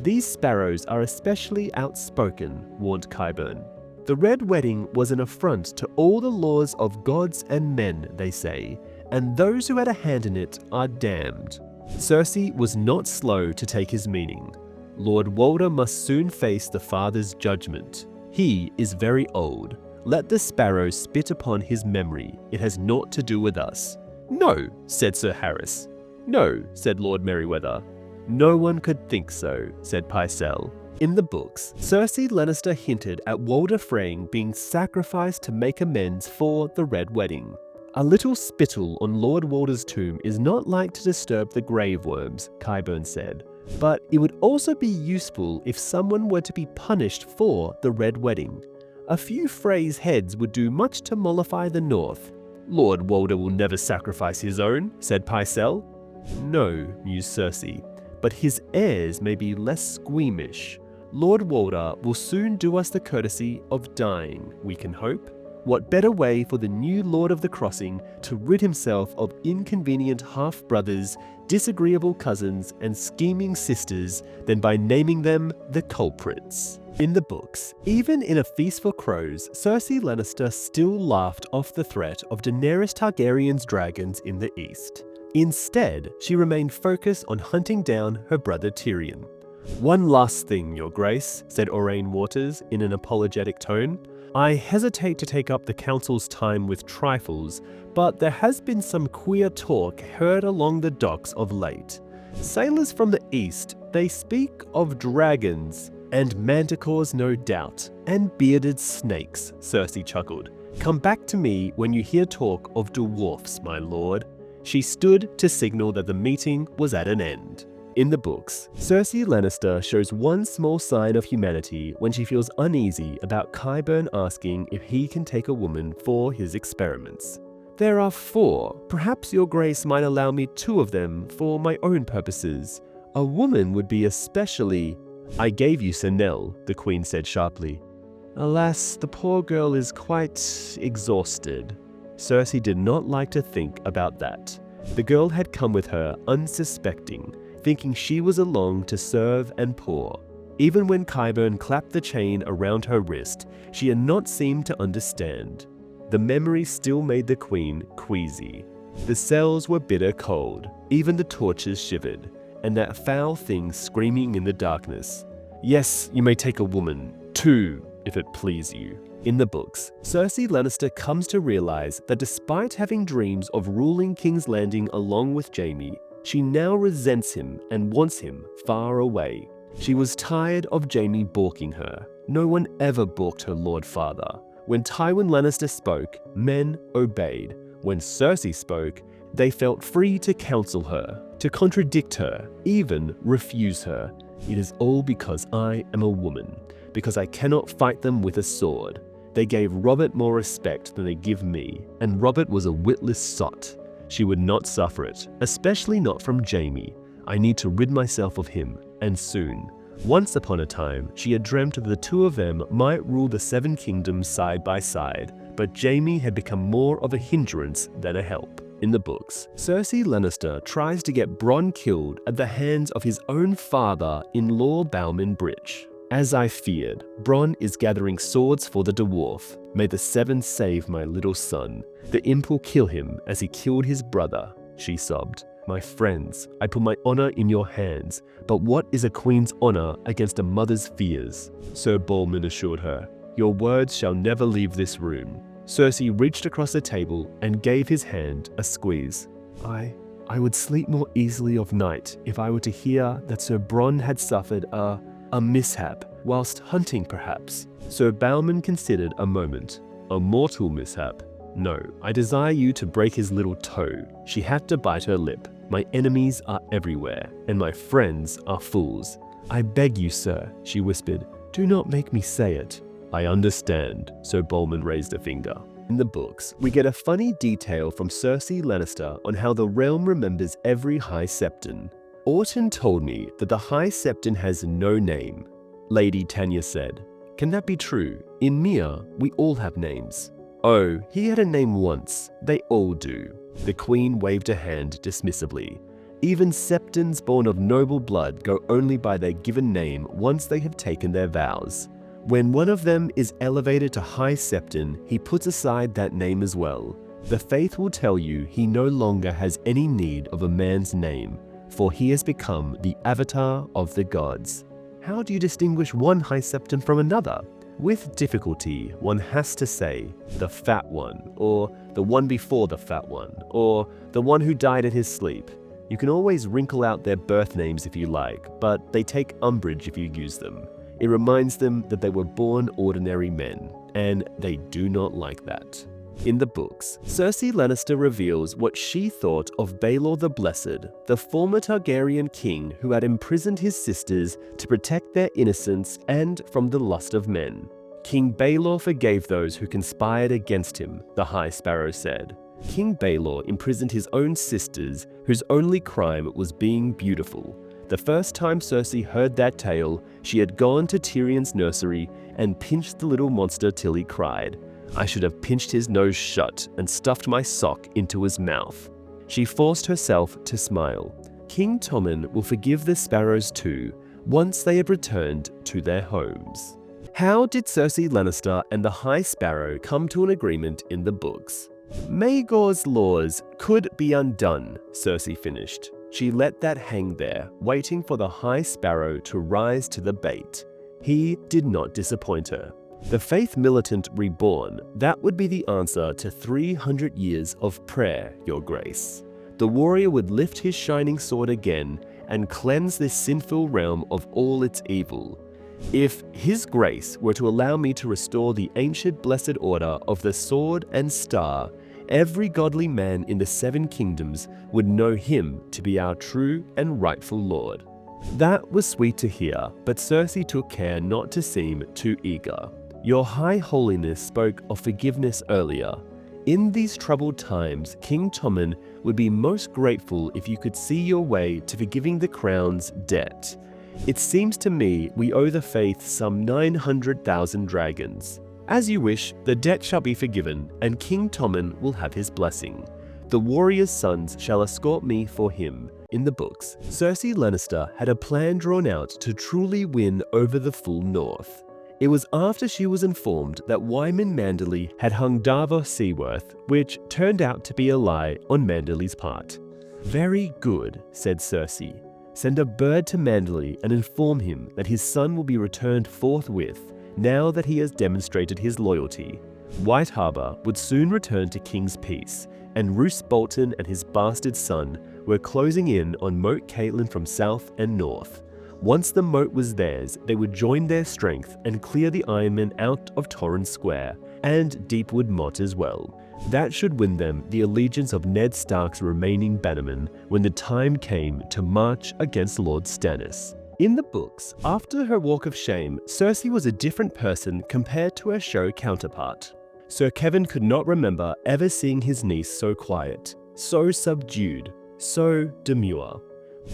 "These sparrows are especially outspoken," warned Qyburn. "The Red Wedding was an affront to all the laws of gods and men, they say, and those who had a hand in it are damned." Cersei was not slow to take his meaning. "Lord Walder must soon face the father's judgment. He is very old. Let the sparrows spit upon his memory. It has naught to do with us." "No," said Sir Harris. "No," said Lord Merryweather. "No one could think so," said Pycelle. In the books, Cersei Lannister hinted at Walder Freyne being sacrificed to make amends for the Red Wedding. "A little spittle on Lord Walder's tomb is not like to disturb the grave worms," Qyburn said, "but it would also be useful if someone were to be punished for the Red Wedding. A few Frey's heads would do much to mollify the North. Lord Walder will never sacrifice his own, said Pycelle. No, mused Cersei, but his heirs may be less squeamish. Lord Walder will soon do us the courtesy of dying, we can hope. What better way for the new Lord of the Crossing to rid himself of inconvenient half-brothers, disagreeable cousins, and scheming sisters than by naming them the culprits? In the books, even in A Feast for Crows, Cersei Lannister still laughed off the threat of Daenerys Targaryen's dragons in the east. Instead, she remained focused on hunting down her brother Tyrion. One last thing, Your Grace, said Aurane Waters in an apologetic tone. I hesitate to take up the council's time with trifles, but there has been some queer talk heard along the docks of late. Sailors from the east, they speak of dragons, and manticores no doubt, and bearded snakes, Cersei chuckled. Come back to me when you hear talk of dwarfs, my lord. She stood to signal that the meeting was at an end. In the books, Cersei Lannister shows one small sign of humanity when she feels uneasy about Qyburn asking if he can take a woman for his experiments. There are 4. Perhaps your grace might allow me 2 of them for my own purposes. A woman would be especially... I gave you Senelle, the queen said sharply. Alas, the poor girl is quite exhausted. Cersei did not like to think about that. The girl had come with her unsuspecting, thinking she was along to serve and pour. Even when Qyburn clapped the chain around her wrist, she had not seemed to understand. The memory still made the queen queasy. The cells were bitter cold, even the torches shivered, and that foul thing screaming in the darkness. Yes, you may take a woman, 2, if it please you. In the books, Cersei Lannister comes to realize that despite having dreams of ruling King's Landing along with Jaime, she now resents him and wants him far away. She was tired of Jaime balking her. No one ever balked her Lord Father. When Tywin Lannister spoke, men obeyed. When Cersei spoke, they felt free to counsel her, to contradict her, even refuse her. It is all because I am a woman, because I cannot fight them with a sword. They gave Robert more respect than they give me, and Robert was a witless sot. She would not suffer it, especially not from Jaime. I need to rid myself of him, and soon. Once upon a time, she had dreamt that the 2 of them might rule the 7 kingdoms side by side, but Jaime had become more of a hindrance than a help. In the books, Cersei Lannister tries to get Bronn killed at the hands of his own father-in-law Balman Bridge. As I feared, Bronn is gathering swords for the dwarf. May the 7 save my little son. The imp will kill him as he killed his brother, she sobbed. My friends, I put my honor in your hands, but what is a queen's honor against a mother's fears? Sir Balman assured her. Your words shall never leave this room. Cersei reached across the table and gave his hand a squeeze. I would sleep more easily of night if I were to hear that Sir Bronn had suffered a mishap, whilst hunting perhaps. Sir Balman considered a moment. A mortal mishap? No, I desire you to break his little toe. She had to bite her lip. My enemies are everywhere, and my friends are fools. I beg you, sir, she whispered, do not make me say it. I understand, Sir Balman raised a finger. In the books, we get a funny detail from Cersei Lannister on how the realm remembers every High Septon. Orton told me that the High Septon has no name, Lady Tanya said. Can that be true? In Mia, we all have names. Oh, he had a name once. They all do. The Queen waved a hand dismissively. Even Septons born of noble blood go only by their given name once they have taken their vows. When one of them is elevated to High Septon, he puts aside that name as well. The faith will tell you he no longer has any need of a man's name, for he has become the avatar of the gods. How do you distinguish one High Septon from another? With difficulty, one has to say, the fat one, or the one before the fat one, or the one who died in his sleep. You can always wrinkle out their birth names if you like, but they take umbrage if you use them. It reminds them that they were born ordinary men, and they do not like that. In the books, Cersei Lannister reveals what she thought of Baelor the Blessed, the former Targaryen king who had imprisoned his sisters to protect their innocence and from the lust of men. King Baelor forgave those who conspired against him, the High Sparrow said. King Baelor imprisoned his own sisters, whose only crime was being beautiful. The first time Cersei heard that tale, she had gone to Tyrion's nursery and pinched the little monster till he cried. I should have pinched his nose shut and stuffed my sock into his mouth. She forced herself to smile. King Tommen will forgive the sparrows too, once they have returned to their homes. How did Cersei Lannister and the High Sparrow come to an agreement in the books? Maegor's laws could be undone, Cersei finished. She let that hang there, waiting for the High Sparrow to rise to the bait. He did not disappoint her. The Faith Militant reborn, that would be the answer to 300 years of prayer, Your Grace. The warrior would lift his shining sword again and cleanse this sinful realm of all its evil. If His Grace were to allow me to restore the ancient blessed order of the sword and star, every godly man in the 7 kingdoms would know him to be our true and rightful Lord. That was sweet to hear, but Cersei took care not to seem too eager. Your High Holiness spoke of forgiveness earlier. In these troubled times, King Tommen would be most grateful if you could see your way to forgiving the crown's debt. It seems to me we owe the faith some 900,000 dragons. As you wish, the debt shall be forgiven, and King Tommen will have his blessing. The warrior's sons shall escort me for him. In the books, Cersei Lannister had a plan drawn out to truly win over the full North. It was after she was informed that Wyman Manderley had hung Davos Seaworth, which turned out to be a lie on Manderley's part. Very good, said Cersei. Send a bird to Manderley and inform him that his son will be returned forthwith, now that he has demonstrated his loyalty. White Harbor would soon return to King's Peace, and Roose Bolton and his bastard son were closing in on Moat Caitlin from south and north. Once the moat was theirs, they would join their strength and clear the Ironmen out of Torrhen Square, and Deepwood Motte as well. That should win them the allegiance of Ned Stark's remaining bannermen when the time came to march against Lord Stannis. In the books, after her walk of shame, Cersei was a different person compared to her show counterpart. Sir Kevin could not remember ever seeing his niece so quiet, so subdued, so demure.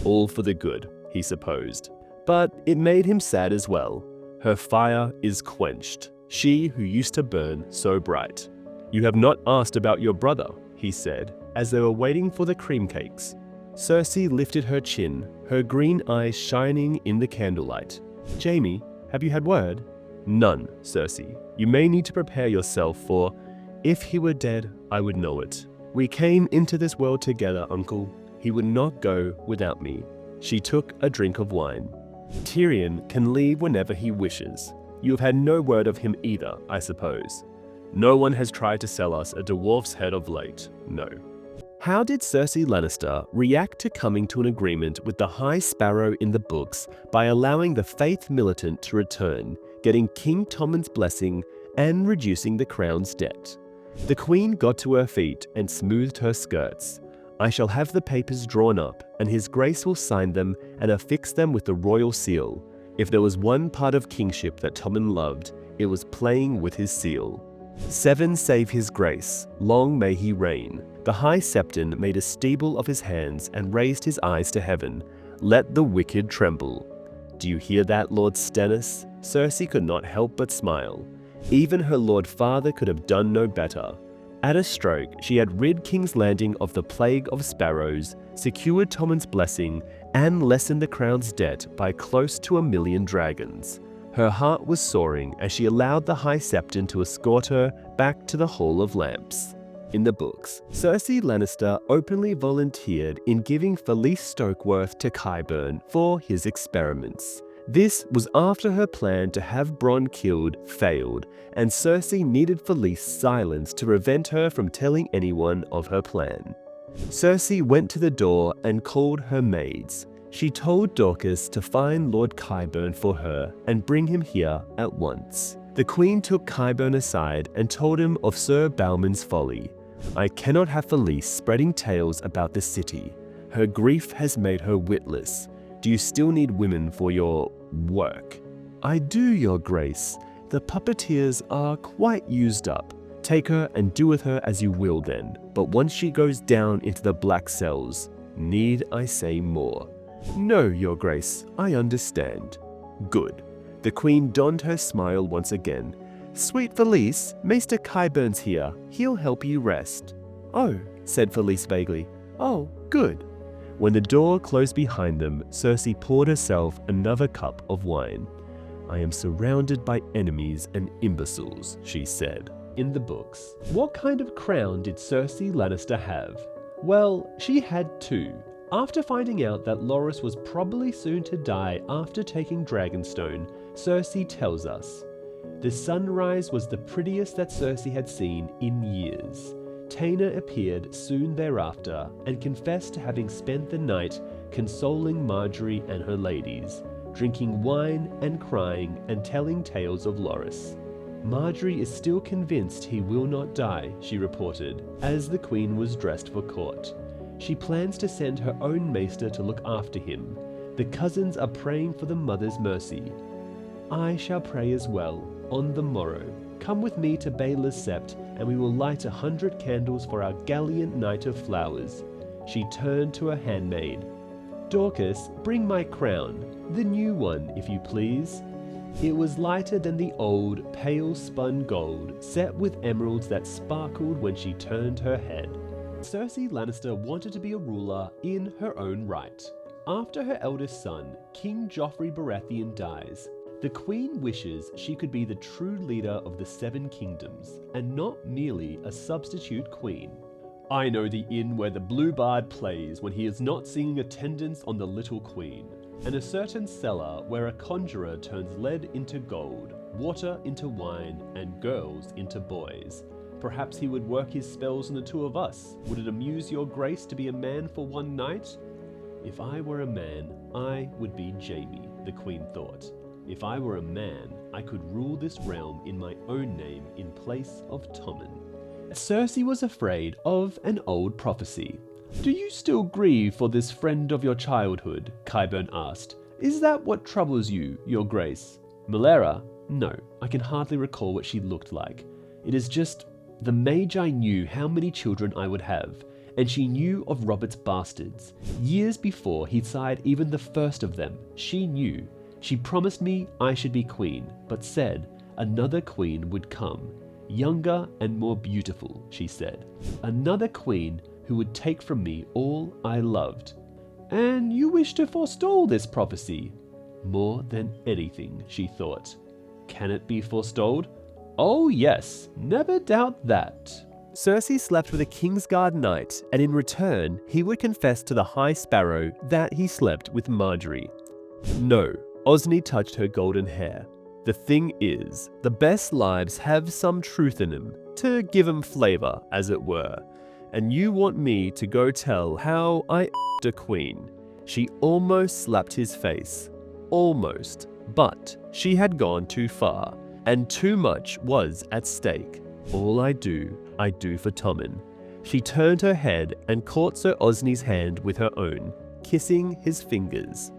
All for the good, he supposed. But it made him sad as well. Her fire is quenched, she who used to burn so bright. You have not asked about your brother, he said, as they were waiting for the cream cakes. Cersei lifted her chin, her green eyes shining in the candlelight. Jaime, have you had word? None, Cersei. You may need to prepare yourself for, if he were dead, I would know it. We came into this world together, uncle. He would not go without me. She took a drink of wine. Tyrion can leave whenever he wishes. You have had no word of him either, I suppose. No one has tried to sell us a dwarf's head of late, no. How did Cersei Lannister react to coming to an agreement with the High Sparrow in the books by allowing the Faith Militant to return, getting King Tommen's blessing, and reducing the crown's debt? The Queen got to her feet and smoothed her skirts. I shall have the papers drawn up, and His Grace will sign them and affix them with the royal seal. If there was one part of kingship that Tommen loved, it was playing with his seal. 7 save His Grace, long may he reign. The High Septon made a steeple of his hands and raised his eyes to heaven. Let the wicked tremble. Do you hear that, Lord Stannis? Cersei could not help but smile. Even her Lord Father could have done no better. At a stroke, she had rid King's Landing of the plague of sparrows, secured Tommen's blessing, and lessened the crown's debt by close to 1 million dragons. Her heart was soaring as she allowed the High Septon to escort her back to the Hall of Lamps. In the books, Cersei Lannister openly volunteered in giving Falyse Stokeworth to Qyburn for his experiments. This was after her plan to have Bronn killed failed, and Cersei needed Falyse's silence to prevent her from telling anyone of her plan. Cersei went to the door and called her maids. She told Dorcas to find Lord Qyburn for her and bring him here at once. The Queen took Qyburn aside and told him of Sir Balmon's folly. I cannot have Falyse spreading tales about the city. Her grief has made her witless. Do you still need women for your work? I do, Your Grace. The puppeteers are quite used up. Take her and do with her as you will then, but once she goes down into the black cells, need I say more? No, your grace, I understand. Good. The queen donned her smile once again. Sweet Felice, Maester Qyburn's here. He'll help you rest. Oh, said Felice vaguely. Oh, good. When the door closed behind them, Cersei poured herself another cup of wine. I am surrounded by enemies and imbeciles, she said. In the books, what kind of crown did Cersei Lannister have? Well, she had two. After finding out that Loras was probably soon to die after taking Dragonstone, Cersei tells us, the sunrise was the prettiest that Cersei had seen in years. Taena appeared soon thereafter and confessed to having spent the night consoling Margaery and her ladies, drinking wine and crying and telling tales of Loras. Margaery is still convinced he will not die, she reported, as the queen was dressed for court. She plans to send her own maester to look after him. The cousins are praying for the mother's mercy. I shall pray as well, on the morrow. Come with me to Baela's Sept, and we will light 100 candles for our gallant Knight of Flowers. She turned to her handmaid. Dorcas, bring my crown, the new one, if you please. It was lighter than the old, pale spun gold, set with emeralds that sparkled when she turned her head. Cersei Lannister wanted to be a ruler in her own right. After her eldest son, King Joffrey Baratheon, dies, the Queen wishes she could be the true leader of the Seven Kingdoms, and not merely a substitute queen. I know the inn where the Blue Bard plays when he is not singing attendance on the Little Queen, and a certain cellar where a conjurer turns lead into gold, water into wine, and girls into boys. Perhaps he would work his spells on the two of us. Would it amuse your grace to be a man for one night? If I were a man, I would be Jaime, the queen thought. If I were a man, I could rule this realm in my own name in place of Tommen. Cersei was afraid of an old prophecy. Do you still grieve for this friend of your childhood? Qyburn asked. Is that what troubles you, your grace? Melara? No, I can hardly recall what she looked like. It is just, the Magi knew how many children I would have, and she knew of Robert's bastards. Years before he sired even the first of them, she knew. She promised me I should be queen, but said another queen would come. Younger and more beautiful, she said. Another queen who would take from me all I loved. And you wish to forestall this prophecy? More than anything, she thought. Can it be forestalled? Oh yes, never doubt that. Cersei slept with a Kingsguard knight, and in return, he would confess to the High Sparrow that he slept with Margaery. No, Osney touched her golden hair. The thing is, the best lives have some truth in them, to give them flavor, as it were. And you want me to go tell how I a queen. She almost slapped his face. Almost. But she had gone too far, and too much was at stake. All I do for Tommen. She turned her head and caught Sir Osney's hand with her own, kissing his fingers.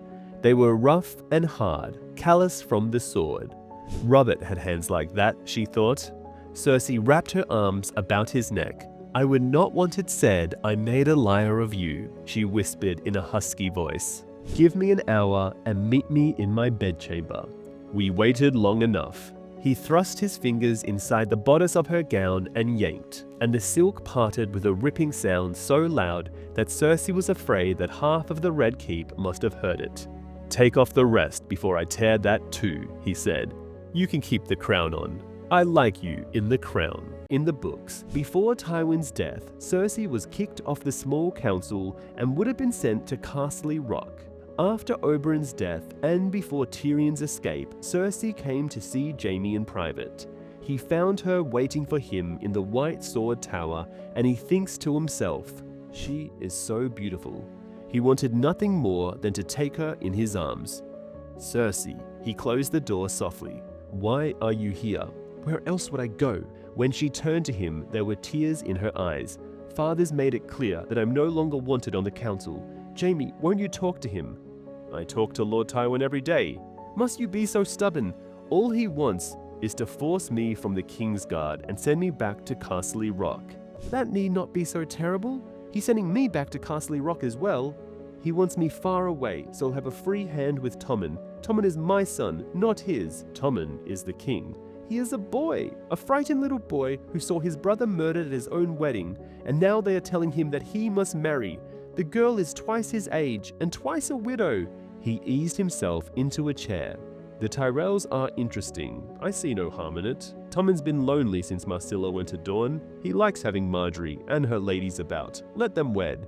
They were rough and hard, callous from the sword. Robert had hands like that, she thought. Cersei wrapped her arms about his neck. I would not want it said I made a liar of you, she whispered in a husky voice. Give me an hour and meet me in my bedchamber. We waited long enough. He thrust his fingers inside the bodice of her gown and yanked, and the silk parted with a ripping sound so loud that Cersei was afraid that half of the Red Keep must have heard it. Take off the rest before I tear that too, he said. You can keep the crown on. I like you in the crown. In the books, before Tywin's death, Cersei was kicked off the small council and would have been sent to Castle Rock. After Oberyn's death and before Tyrion's escape, Cersei came to see Jaime in private. He found her waiting for him in the White Sword Tower, and he thinks to himself, she is so beautiful. He wanted nothing more than to take her in his arms. Cersei, he closed the door softly. Why are you here? Where else would I go? When she turned to him, there were tears in her eyes. Father's made it clear that I'm no longer wanted on the council. Jaime, won't you talk to him? I talk to Lord Tywin every day. Must you be so stubborn? All he wants is to force me from the King's Guard and send me back to Castle Rock. That need not be so terrible. He's sending me back to Castle Rock as well. He wants me far away, so I'll have a free hand with Tommen. Tommen is my son, not his. Tommen is the king. He is a boy, a frightened little boy who saw his brother murdered at his own wedding, and now they are telling him that he must marry. The girl is twice his age and twice a widow. He eased himself into a chair. The Tyrells are interesting. I see no harm in it. Tommen's been lonely since Marcilla went to Dorne. He likes having Marjorie and her ladies about. Let them wed.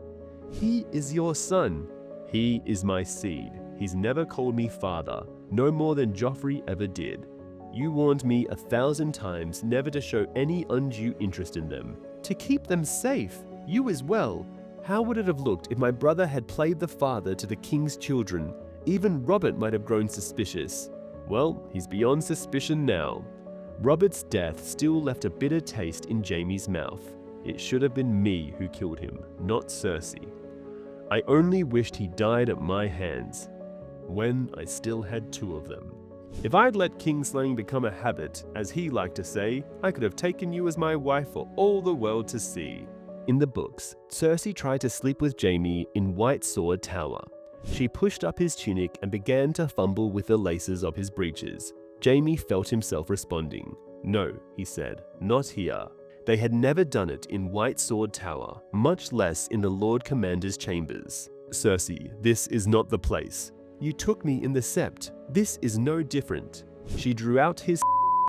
He is your son. He is my seed. He's never called me father, no more than Joffrey ever did. You warned me 1,000 times never to show any undue interest in them, to keep them safe, you as well. How would it have looked if my brother had played the father to the king's children? Even Robert might have grown suspicious. Well, he's beyond suspicion now. Robert's death still left a bitter taste in Jaime's mouth. It should have been me who killed him, not Cersei. I only wished he died at my hands, when I still had 2 of them. If I'd let kingslaying become a habit, as he liked to say, I could have taken you as my wife for all the world to see. In the books, Cersei tried to sleep with Jaime in White Sword Tower. She pushed up his tunic and began to fumble with the laces of his breeches. Jaime felt himself responding. No, he said, not here. They had never done it in White Sword Tower, much less in the Lord Commander's chambers. Cersei, this is not the place. You took me in the sept. This is no different. She drew out his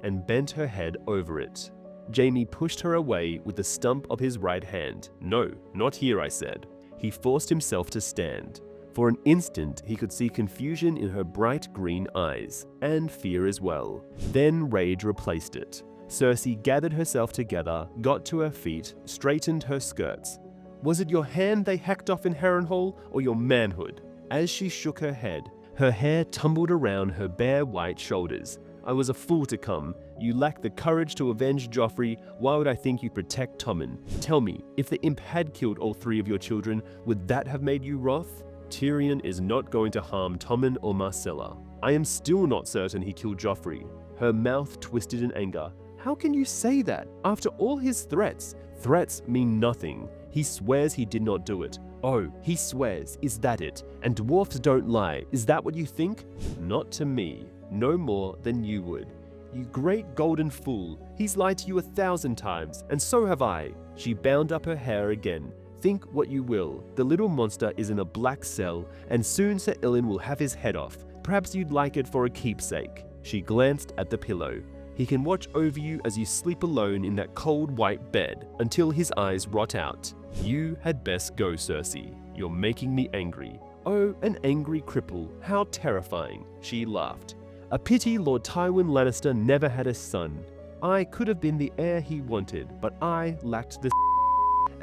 and bent her head over it. Jaime pushed her away with the stump of his right hand. No, not here, I said. He forced himself to stand. For an instant, he could see confusion in her bright green eyes, and fear as well. Then rage replaced it. Cersei gathered herself together, got to her feet, straightened her skirts. Was it your hand they hacked off in Harrenhal, or your manhood? As she shook her head, her hair tumbled around her bare white shoulders. I was a fool to come. You lacked the courage to avenge Joffrey. Why would I think you'd protect Tommen? Tell me, if the imp had killed all 3 of your children, would that have made you wroth? Tyrion is not going to harm Tommen or Marcella. I am still not certain he killed Joffrey. Her mouth twisted in anger. How can you say that? After all his threats? Threats mean nothing. He swears he did not do it. Oh, he swears, is that it? And dwarfs don't lie, is that what you think? Not to me, no more than you would. You great golden fool, he's lied to you 1,000 times, and so have I. She bound up her hair again. Think what you will, the little monster is in a black cell, and soon Sir Ilyn will have his head off. Perhaps you'd like it for a keepsake. She glanced at the pillow. He can watch over you as you sleep alone in that cold white bed until his eyes rot out. You had best go, Cersei. You're making me angry. Oh, an angry cripple. How terrifying. She laughed. A pity Lord Tywin Lannister never had a son. I could have been the heir he wanted, but I lacked the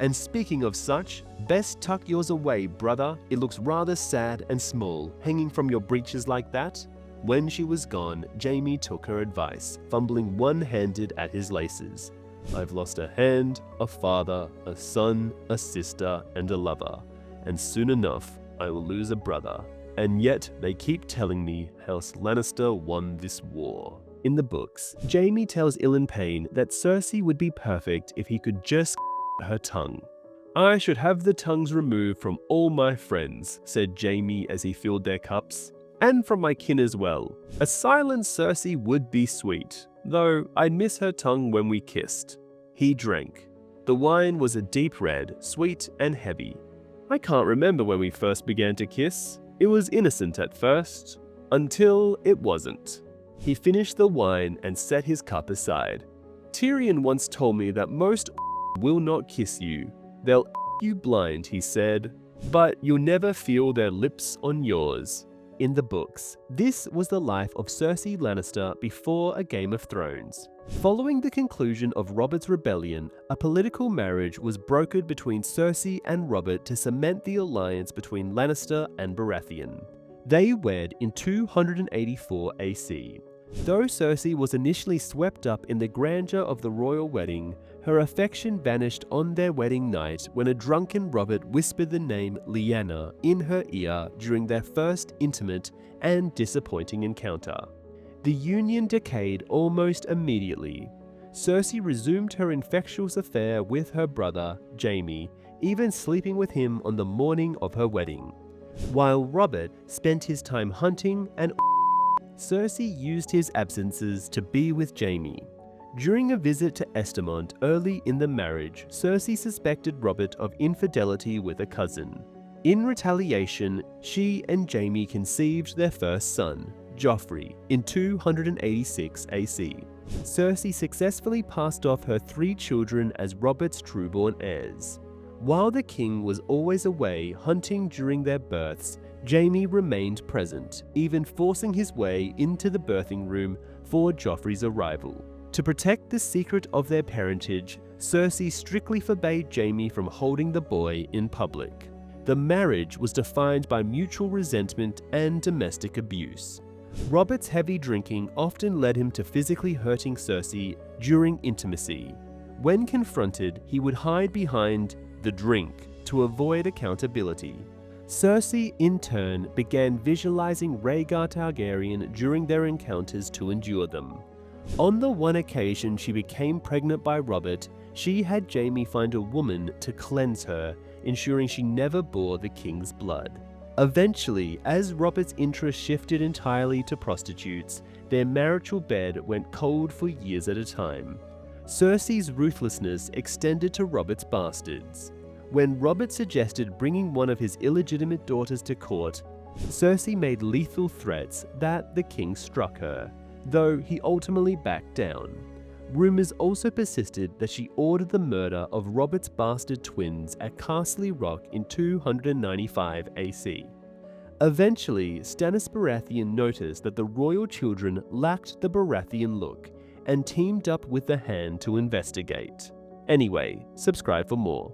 And speaking of such, best tuck yours away, brother. It looks rather sad and small, hanging from your breeches like that. When she was gone, Jaime took her advice, fumbling one-handed at his laces. I've lost a hand, a father, a son, a sister, and a lover. And soon enough, I will lose a brother. And yet, they keep telling me House Lannister won this war. In the books, Jaime tells Ilyn Payne that Cersei would be perfect if he could just her tongue. I should have the tongues removed from all my friends, said Jaime as he filled their cups. And from my kin as well. A silent Cersei would be sweet, though I'd miss her tongue when we kissed. He drank. The wine was a deep red, sweet and heavy. I can't remember when we first began to kiss. It was innocent at first, until it wasn't. He finished the wine and set his cup aside. Tyrion once told me that most will not kiss you. They'll you blind, he said, but you'll never feel their lips on yours. In the books, this was the life of Cersei Lannister before A Game of Thrones. Following the conclusion of Robert's rebellion, a political marriage was brokered between Cersei and Robert to cement the alliance between Lannister and Baratheon. They wed in 284 AC. Though Cersei was initially swept up in the grandeur of the royal wedding, her affection vanished on their wedding night when a drunken Robert whispered the name Lyanna in her ear during their first intimate and disappointing encounter. The union decayed almost immediately. Cersei resumed her incestuous affair with her brother, Jaime, even sleeping with him on the morning of her wedding. While Robert spent his time hunting and Cersei used his absences to be with Jaime. During a visit to Estermont early in the marriage, Cersei suspected Robert of infidelity with a cousin. In retaliation, she and Jaime conceived their first son, Joffrey, in 286 AC. Cersei successfully passed off her 3 children as Robert's trueborn heirs. While the king was always away hunting during their births, Jaime remained present, even forcing his way into the birthing room for Joffrey's arrival. To protect the secret of their parentage, Cersei strictly forbade Jaime from holding the boy in public. The marriage was defined by mutual resentment and domestic abuse. Robert's heavy drinking often led him to physically hurting Cersei during intimacy. When confronted, he would hide behind the drink to avoid accountability. Cersei, in turn, began visualizing Rhaegar Targaryen during their encounters to endure them. On the one occasion she became pregnant by Robert, she had Jaime find a woman to cleanse her, ensuring she never bore the king's blood. Eventually, as Robert's interest shifted entirely to prostitutes, their marital bed went cold for years at a time. Cersei's ruthlessness extended to Robert's bastards. When Robert suggested bringing one of his illegitimate daughters to court, Cersei made lethal threats that the king struck her, though he ultimately backed down. Rumors also persisted that she ordered the murder of Robert's bastard twins at Castle Rock in 295 AC. Eventually, Stannis Baratheon noticed that the royal children lacked the Baratheon look and teamed up with the Hand to investigate. Anyway, subscribe for more.